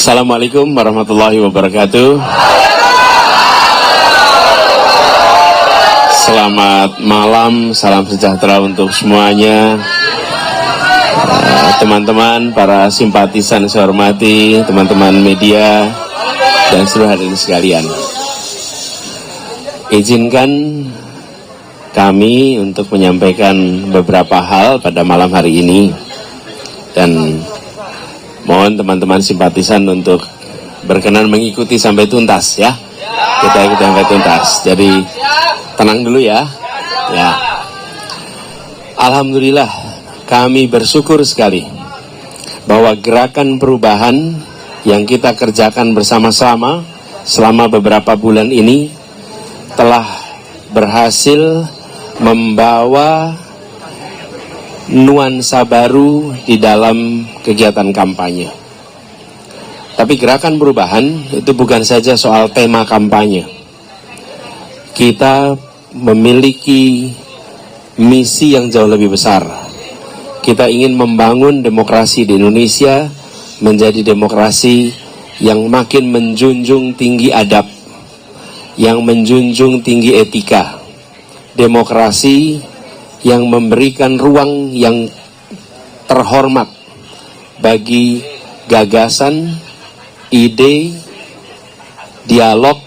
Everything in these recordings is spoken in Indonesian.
Assalamualaikum warahmatullahi wabarakatuh. Selamat malam, salam sejahtera untuk semuanya. Teman-teman, para simpatisan saya hormati, teman-teman media, dan seluruh hadirin sekalian. Izinkan kami untuk menyampaikan beberapa hal pada malam hari ini. Dan mohon teman-teman simpatisan untuk berkenan mengikuti sampai tuntas ya. Kita ikuti sampai tuntas. Jadi tenang dulu ya. Alhamdulillah kami bersyukur sekali bahwa gerakan perubahan yang kita kerjakan bersama-sama selama beberapa bulan ini telah berhasil membawa nuansa baru di dalam kegiatan kampanye. Tapi gerakan perubahan itu bukan saja soal tema kampanye. Kita memiliki misi yang jauh lebih besar. Kita ingin membangun demokrasi di Indonesia menjadi demokrasi yang makin menjunjung tinggi adab, yang menjunjung tinggi etika. Demokrasi yang memberikan ruang yang terhormat bagi gagasan, ide, dialog,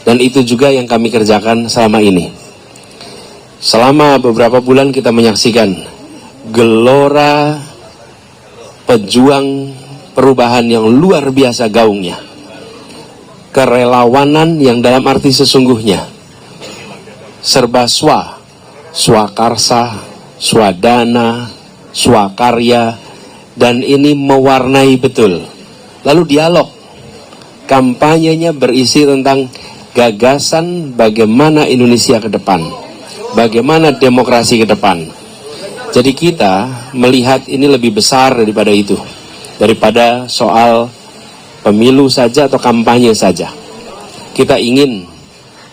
dan itu juga yang kami kerjakan selama ini. Selama beberapa bulan kita menyaksikan gelora pejuang perubahan yang luar biasa gaungnya. Kerelawanan yang dalam arti sesungguhnya. Serba swakarsa, swadana, swakarya, dan ini mewarnai betul. Lalu dialog, kampanyenya berisi tentang gagasan bagaimana Indonesia ke depan, bagaimana demokrasi ke depan. Jadi kita melihat ini lebih besar daripada itu, daripada soal pemilu saja atau kampanye saja. Kita ingin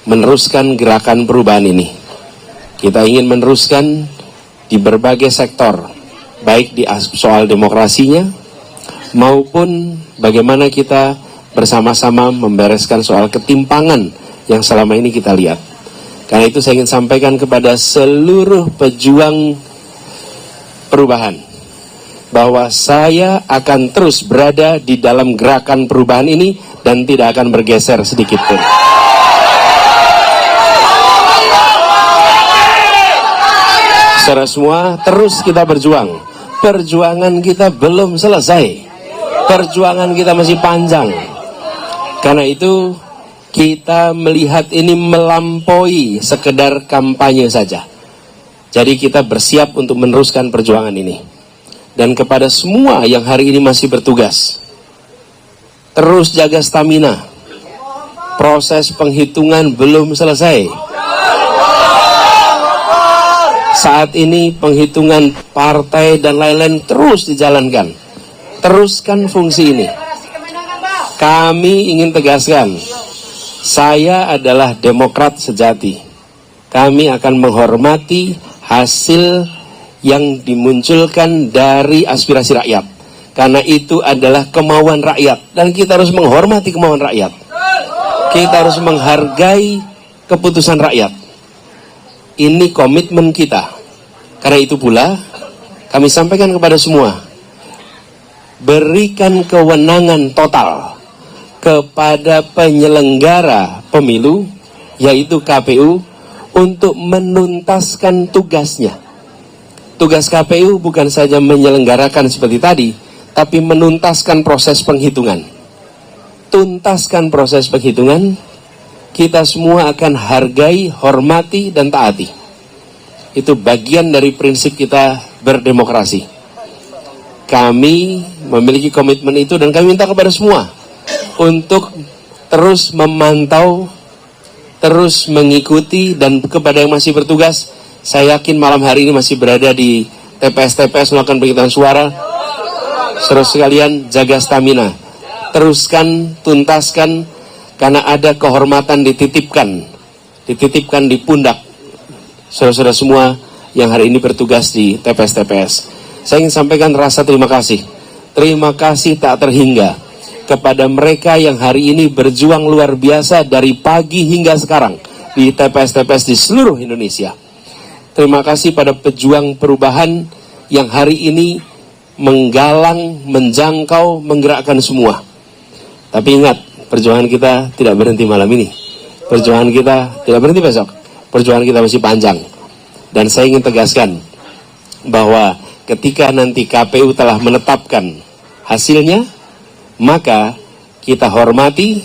meneruskan gerakan perubahan ini. Kita ingin meneruskan di berbagai sektor, baik di soal demokrasinya, maupun bagaimana kita bersama-sama membereskan soal ketimpangan yang selama ini kita lihat. Karena itu saya ingin sampaikan kepada seluruh pejuang perubahan, bahwa saya akan terus berada di dalam gerakan perubahan ini dan tidak akan bergeser sedikit pun. Saudara semua, terus kita berjuang. Perjuangan kita belum selesai. Perjuangan kita masih panjang. Karena itu kita melihat ini melampaui sekedar kampanye saja. Jadi kita bersiap untuk meneruskan perjuangan ini. Dan kepada semua yang hari ini masih bertugas, terus jaga stamina. Proses penghitungan belum selesai. Saat ini penghitungan partai dan lain-lain terus dijalankan. Teruskan fungsi ini. Kami ingin tegaskan, saya adalah demokrat sejati. Kami akan menghormati hasil yang dimunculkan dari aspirasi rakyat. Karena itu adalah kemauan rakyat. Dan kita harus menghormati kemauan rakyat. Kita harus menghargai keputusan rakyat. Ini komitmen kita. Karena itu pula kami sampaikan kepada semua, berikan kewenangan total kepada penyelenggara pemilu, yaitu KPU, untuk menuntaskan tugasnya. Tugas KPU bukan saja menyelenggarakan seperti tadi, tapi menuntaskan proses penghitungan. Tuntaskan proses penghitungan, kita semua akan hargai, hormati, dan taati. Itu bagian dari prinsip kita berdemokrasi. Kami memiliki komitmen itu dan kami minta kepada semua untuk terus memantau, terus mengikuti, dan kepada yang masih bertugas, saya yakin malam hari ini masih berada di TPS-TPS melakukan penghitungan suara. Saudara sekalian, jaga stamina. Teruskan, tuntaskan, karena ada kehormatan dititipkan di pundak saudara-saudara semua yang hari ini bertugas di TPS-TPS. Saya ingin sampaikan rasa terima kasih. Terima kasih tak terhingga kepada mereka yang hari ini berjuang luar biasa dari pagi hingga sekarang di TPS-TPS di seluruh Indonesia. Terima kasih pada pejuang perubahan yang hari ini menggalang, menjangkau, menggerakkan semua. Tapi ingat, perjuangan kita tidak berhenti malam ini. Perjuangan kita tidak berhenti besok. Perjuangan kita masih panjang. Dan saya ingin tegaskan bahwa ketika nanti KPU telah menetapkan hasilnya, maka kita hormati,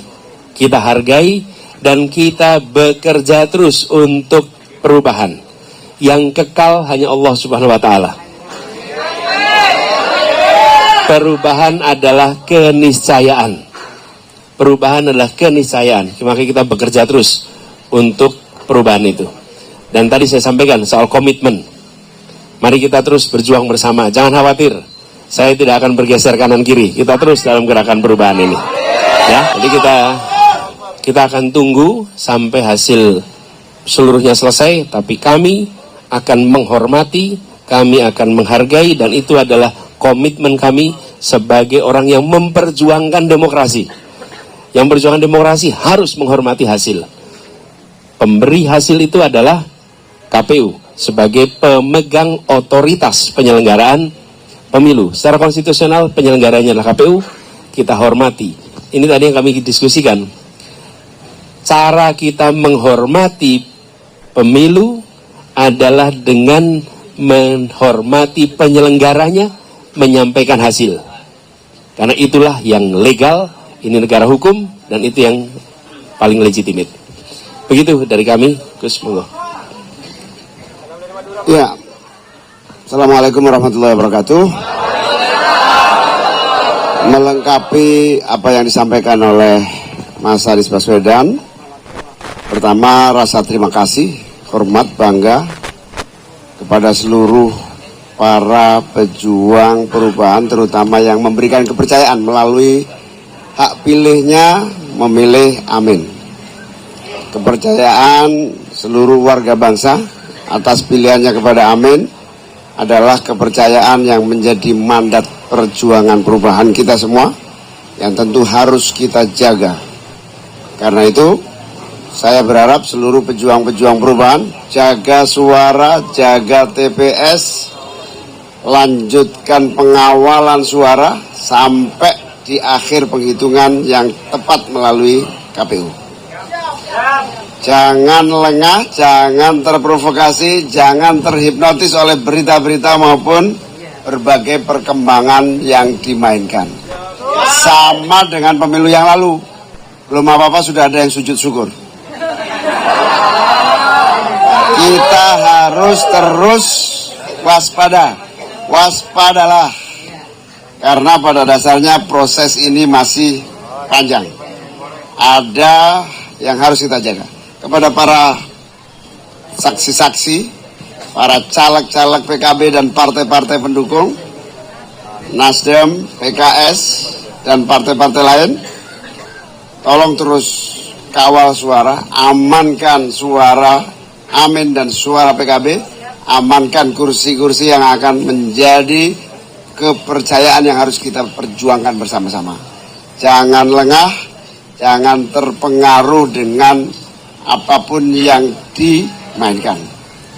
kita hargai, dan kita bekerja terus untuk perubahan. Yang kekal hanya Allah Subhanahu wa Ta'ala. Perubahan adalah keniscayaan. Perubahan adalah keniscayaan. Maka kita bekerja terus untuk perubahan itu. Dan tadi saya sampaikan soal komitmen. Mari kita terus berjuang bersama. Jangan khawatir. Saya tidak akan bergeser kanan kiri. Kita terus dalam gerakan perubahan ini. Ya, jadi kita akan tunggu sampai hasil seluruhnya selesai. Tapi kami akan menghormati, kami akan menghargai, dan itu adalah komitmen kami sebagai orang yang memperjuangkan demokrasi. Yang berjuang demokrasi harus menghormati hasil. Pemberi hasil itu adalah KPU sebagai pemegang otoritas penyelenggaraan pemilu. Secara konstitusional penyelenggaranya adalah KPU, kita hormati. Ini tadi yang kami diskusikan. Cara kita menghormati pemilu adalah dengan menghormati penyelenggaranya, menyampaikan hasil. Karena itulah yang legal, ini negara hukum, dan itu yang paling legitimate. Begitu dari kami, Gus, monggo. Ya, Assalamualaikum warahmatullahi wabarakatuh. Melengkapi apa yang disampaikan oleh Mas Anies Baswedan, pertama rasa terima kasih, hormat, bangga kepada seluruh para pejuang perubahan, terutama yang memberikan kepercayaan melalui hak pilihnya memilih Amin. Kepercayaan seluruh warga bangsa atas pilihannya kepada Amin adalah kepercayaan yang menjadi mandat perjuangan perubahan kita semua, yang tentu harus kita jaga. Karena itu, saya berharap seluruh pejuang-pejuang perubahan jaga suara, jaga TPS, lanjutkan pengawalan suara sampai di akhir penghitungan yang tepat melalui KPU. Jangan lengah, jangan terprovokasi, jangan terhipnotis oleh berita-berita maupun berbagai perkembangan yang dimainkan. Sama dengan pemilu yang lalu, belum apa-apa sudah ada yang sujud syukur. Kita harus terus waspada, waspadalah. Karena pada dasarnya proses ini masih panjang. Ada yang harus kita jaga. Kepada para saksi-saksi, para caleg-caleg PKB dan partai-partai pendukung, Nasdem, PKS, dan partai-partai lain, tolong terus kawal suara, amankan suara Amin dan suara PKB, amankan kursi-kursi yang akan menjadi kepercayaan yang harus kita perjuangkan bersama-sama. Jangan lengah, jangan terpengaruh dengan apapun yang dimainkan.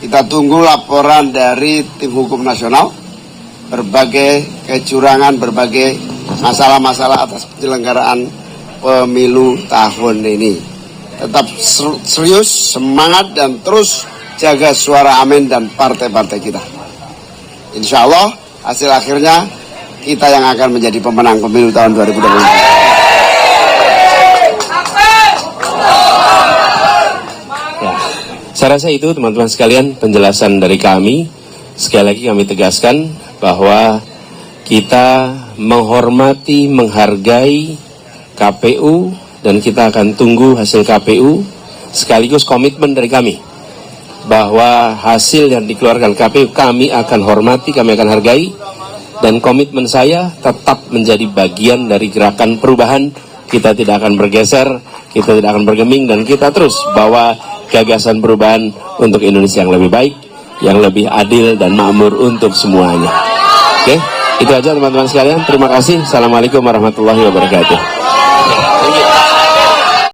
Kita tunggu laporan dari tim hukum nasional, berbagai kecurangan, berbagai masalah-masalah atas penyelenggaraan pemilu tahun ini. Tetap serius, semangat, dan terus jaga suara Amin dan partai-partai kita. Insya Allah hasil akhirnya kita yang akan menjadi pemenang pemilu tahun 2024. Saya rasa itu teman-teman sekalian penjelasan dari kami. Sekali lagi kami tegaskan bahwa kita menghormati, menghargai KPU, dan kita akan tunggu hasil KPU, sekaligus komitmen dari kami bahwa hasil yang dikeluarkan KPU kami akan hormati, kami akan hargai, dan komitmen saya tetap menjadi bagian dari gerakan perubahan. Kita tidak akan bergeser, kita tidak akan bergeming, dan kita terus bawa gagasan perubahan untuk Indonesia yang lebih baik, yang lebih adil dan makmur untuk semuanya. Oke? Itu aja teman-teman sekalian. Terima kasih. Assalamualaikum warahmatullahi wabarakatuh.